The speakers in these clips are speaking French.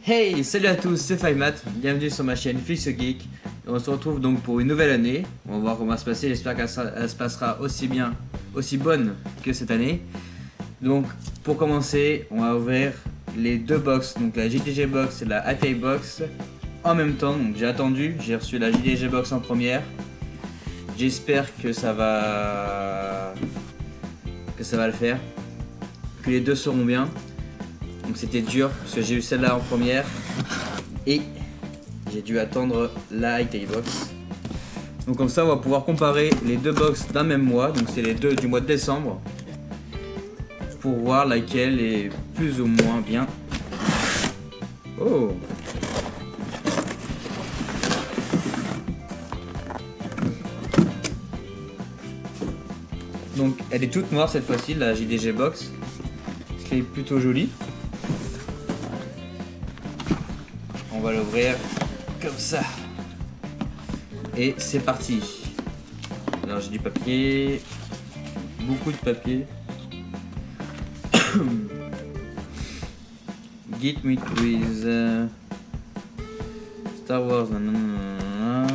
Hey, salut à tous, c'est Fivemat, bienvenue sur ma chaîne Fils Geek. Et on se retrouve donc pour une nouvelle année. On va voir comment ça va se passer, j'espère qu'elle se passera aussi bien, aussi bonne que cette année. Donc pour commencer, on va ouvrir les deux box, donc la JDG Box et la ATI Box en même temps. Donc j'ai attendu, j'ai reçu la JDG Box en première. J'espère que ça va le faire, que les deux seront bien. Donc c'était dur parce que j'ai eu celle-là en première et j'ai dû attendre la ATI Box. Donc comme ça on va pouvoir comparer les deux box d'un même mois, donc c'est les deux du mois de décembre, pour voir laquelle est plus ou moins bien. Oh! Donc elle est toute noire cette fois-ci, la JDG Box, ce qui est plutôt joli. On va l'ouvrir comme ça. Et c'est parti. Alors j'ai du papier, beaucoup de papier. Get Me Quiz, Star Wars, nanana.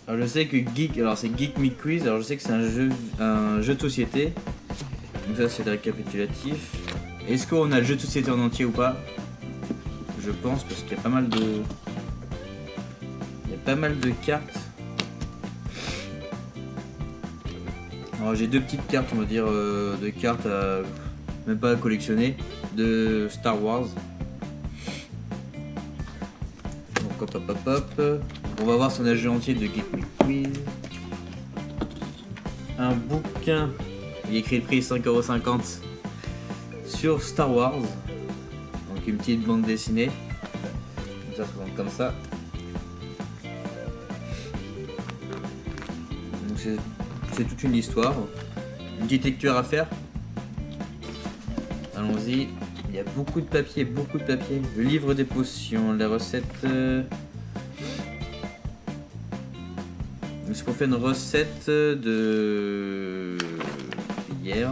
Alors je sais que Geek, alors c'est Geek Me Quiz, alors je sais que c'est un jeu de société. Donc ça c'est le récapitulatif. Est-ce qu'on a le jeu de société en entier ou pas? Je pense, parce qu'il y a pas mal de cartes. Alors j'ai deux petites cartes, on va dire, de cartes à même pas à collectionner, de Star Wars. Donc hop. On va voir si on a le jeu entier de Geek Me Quiz. Un bouquin, il est écrit le prix 5,50 € sur Star Wars. Donc une petite bande dessinée. Ça se présente comme ça. Donc c'est toute une histoire. Une petite lecture à faire. Allons-y. Il y a beaucoup de papier, Le livre des potions, la recette. Est-ce qu'on fait une recette de hier?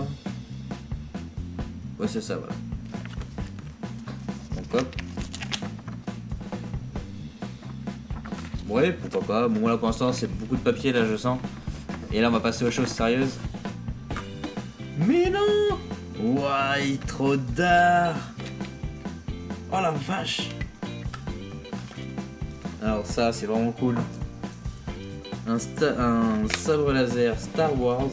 Ouais, c'est ça, voilà. Donc hop. Ouais, pourquoi pas. Bon, là pour l'instant, c'est beaucoup de papier, là, je sens. Et là, on va passer aux choses sérieuses. Mais non! Ouah, trop d'art! Oh la vache! Alors, ça, c'est vraiment cool. Un sabre laser Star Wars.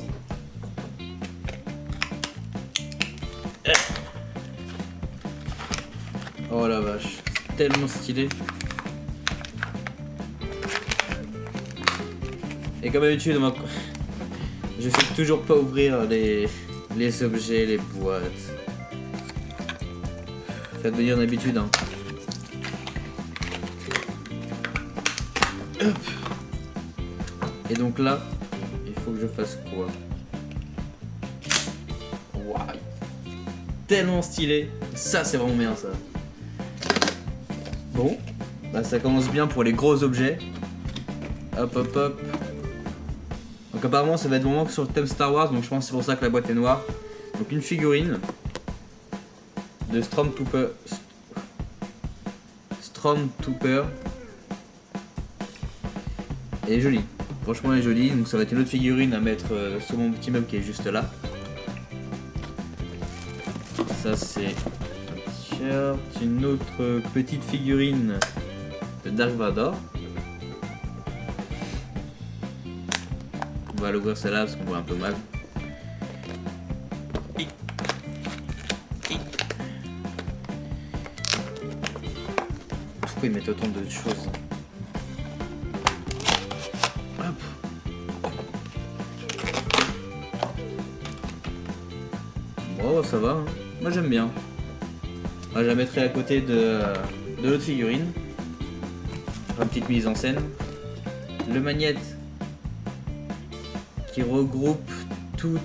Oh la vache, c'est tellement stylé. Et comme d'habitude, je sais toujours pas ouvrir les objets, les boîtes. Ça va devenir une habitude, hein. Hop. Et donc là, il faut que je fasse quoi? Waouh, tellement stylé. Ça, c'est vraiment bien, ça. Bon, bah ça commence bien pour les gros objets. Hop. Donc apparemment ça va être vraiment que sur le thème Star Wars, donc je pense que c'est pour ça que la boîte est noire. Donc une figurine de Stormtrooper. Elle est jolie, franchement elle est jolie. Donc ça va être une autre figurine à mettre sur mon petit meuble qui est juste là. Ça c'est une autre petite figurine de Dark Vador. On va l'ouvrir celle-là parce qu'on voit un peu mal. Pourquoi ils mettent autant de choses? Hop. Bon, ça va, hein. Moi j'aime bien. Moi, je la mettrai à côté de l'autre figurine. Une petite mise en scène. Le magnète qui regroupe tous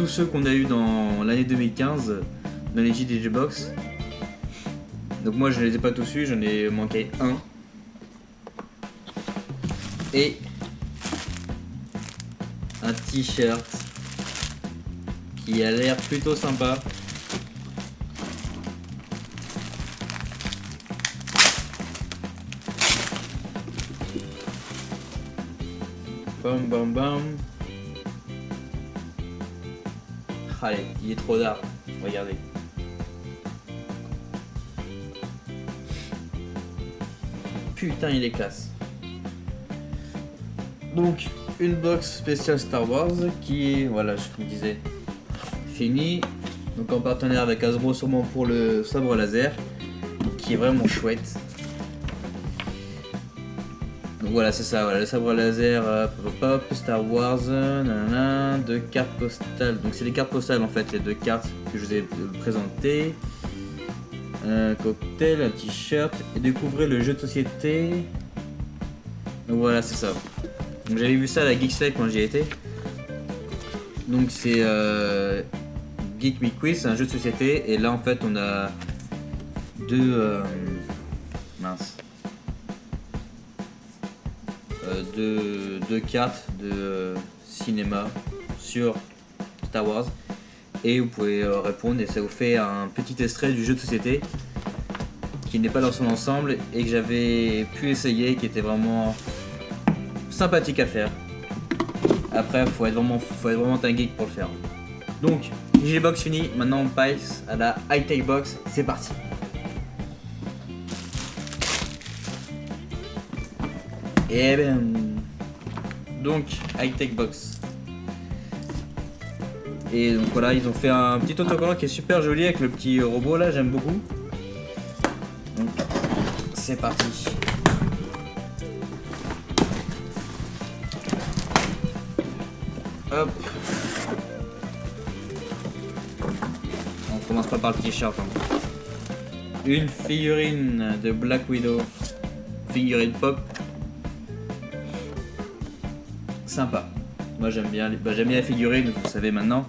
ceux qu'on a eu dans l'année 2015 dans les JDG Box. Donc moi je ne les ai pas tous eus, j'en ai manqué un. Et un t-shirt qui a l'air plutôt sympa. Bam bam bam. Allez, il est trop tard. Regardez. Putain, il est classe. Donc, une box spéciale Star Wars qui est, voilà, je vous disais, finie. Donc en partenaire avec Hasbro sûrement pour le sabre laser, qui est vraiment chouette. Donc voilà, c'est ça, voilà, le sabre laser, hop, Star Wars, nanana, 2 cartes postales. Donc c'est les cartes postales en fait, les 2 cartes que je vous ai présentées. Un cocktail, un t-shirt et découvrez le jeu de société. Donc voilà, c'est ça. Donc j'avais vu ça à la Geeks Live quand j'y étais. Donc c'est Geek Me Quiz, c'est un jeu de société et là en fait on a deux cartes de cinéma sur Star Wars et vous pouvez répondre et ça vous fait un petit extrait du jeu de société qui n'est pas dans son ensemble et que j'avais pu essayer, qui était vraiment sympathique à faire. Après faut être vraiment un geek pour le faire. Donc GG Box fini, maintenant on passe à la High Tech Box, c'est parti. Et ben donc High Tech Box. Et donc voilà, ils ont fait un petit autocollant qui est super joli avec le petit robot là, j'aime beaucoup. Donc c'est parti. Hop. On commence pas par le t-shirt. Hein. Une figurine de Black Widow. Figurine pop. Sympa. Moi j'aime bien la figurine, vous le savez maintenant.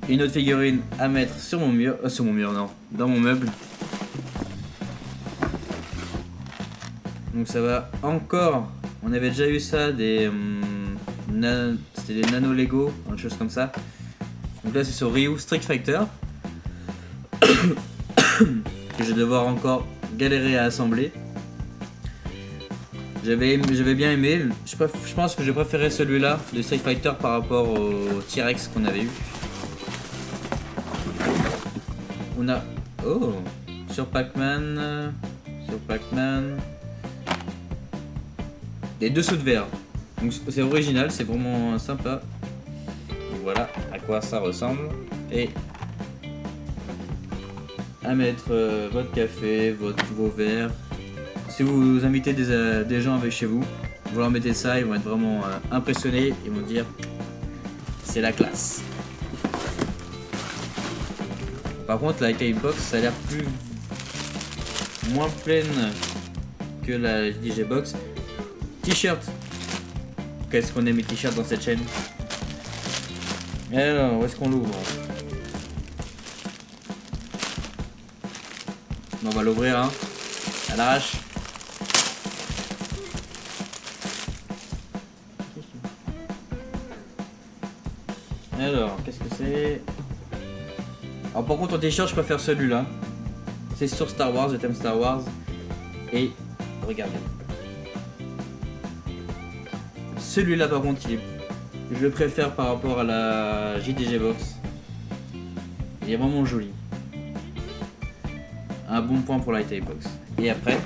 Une autre figurine à mettre sur mon mur. Sur mon mur non. Dans mon meuble. Donc ça va encore. On avait déjà eu ça des... c'était des nano Lego, une chose comme ça. Donc là c'est sur Ryu Street Fighter. Que je vais devoir encore galérer à assembler. J'avais bien aimé. Je pense que j'ai préféré celui-là de Street Fighter par rapport au T-Rex qu'on avait eu. On a... Oh, sur Pac-Man. Des dessous de verre. Donc c'est original, c'est vraiment sympa. Donc voilà à quoi ça ressemble. Et à mettre votre café, vos verres. Si vous invitez des gens avec chez vous, vous leur mettez ça, ils vont être vraiment impressionnés. Ils vont dire c'est la classe. Par contre la High Box ça a l'air moins pleine que la DJ Box. T-shirt. Qu'est-ce qu'on aime les t-shirts dans cette chaîne? Et alors, où est-ce qu'on l'ouvre? On va l'ouvrir hein, à l'arrache. Alors, qu'est-ce que c'est? Alors par contre en t-shirt je préfère celui-là. C'est sur Star Wars, je t'aime Star Wars. Et regardez. Celui-là par contre je le préfère par rapport à la JDG Box. Il est vraiment joli. Un bon point pour la High Tech Box. Et après,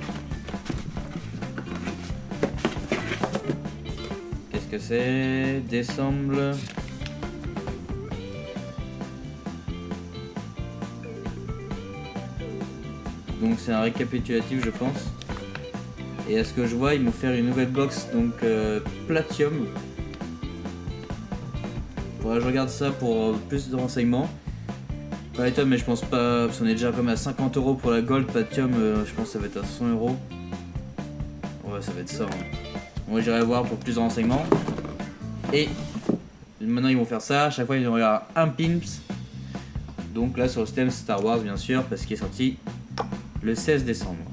qu'est-ce que c'est? Décembre. Donc c'est un récapitulatif je pense. Et à ce que je vois ils vont faire une nouvelle box donc Platinum. Faudra que je regarde ça pour plus de renseignements. Platinum mais je pense pas, parce qu'on est déjà comme à 50 € pour la Gold. Platinum je pense que ça va être à 100 €. Ouais ça va être ça. Hein. Moi j'irai voir pour plus de renseignements. Et maintenant ils vont faire ça, à chaque fois ils vont avoir un pimps. Donc là sur le thème Star Wars bien sûr, parce qu'il est sorti le 16 décembre.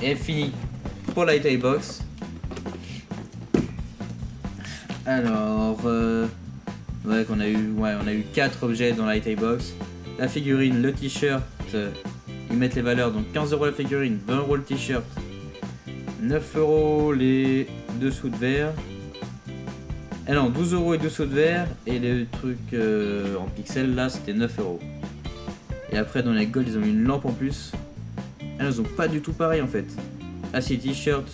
Et fini pour la High Tech Box. Alors, ouais, on a eu 4 objets dans la High Tech Box. La figurine, le t-shirt, ils mettent les valeurs, donc 15 € la figurine, 20 € le t-shirt, 9 € les dessous de verre, Ah non, 12€ et 2 sauts de verre. Et le truc en pixels là c'était 9€. Et après dans les gold ils ont mis une lampe en plus. Ah non, ils ont pas du tout pareil en fait. Ah si, t-shirt,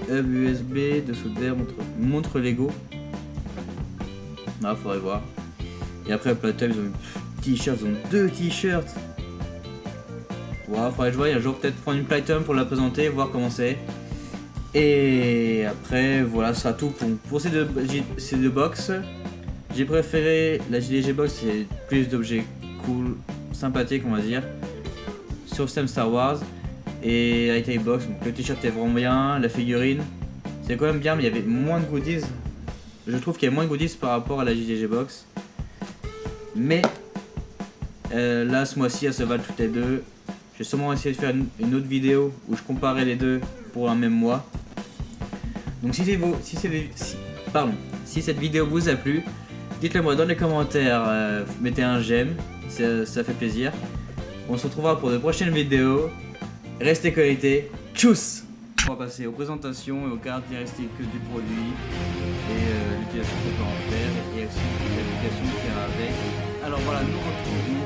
hub USB, 2 sauts de verre, montre Lego. Ah, faudrait voir. Et après Platinum ils ont mis t-shirt, ils ont 2 t-shirts. Voilà, faudrait que je voie un jour peut-être prendre une Platinum pour la présenter, voir comment c'est. Et après voilà, ce sera tout pour ces deux box. J'ai préféré la JDG box, c'est plus d'objets cool, sympathiques on va dire, sur le thème Star Wars. Et Retail box, donc le t-shirt est vraiment bien, la figurine c'est quand même bien, mais il y avait moins de goodies. Je trouve qu'il y a moins de goodies par rapport à la JDG box. Mais là ce mois-ci elles se valent toutes les deux. Je vais sûrement essayer de faire une autre vidéo où je comparais les deux pour un même mois. Donc si cette vidéo vous a plu, dites-le moi dans les commentaires, mettez un j'aime, ça fait plaisir. On se retrouvera pour de prochaines vidéos. Restez connectés, tchuss! On va passer aux présentations et aux caractéristiques du produit et l'utilisation qu'on peut en faire et aussi l'application qui ira avec. Alors voilà, nous retrouvons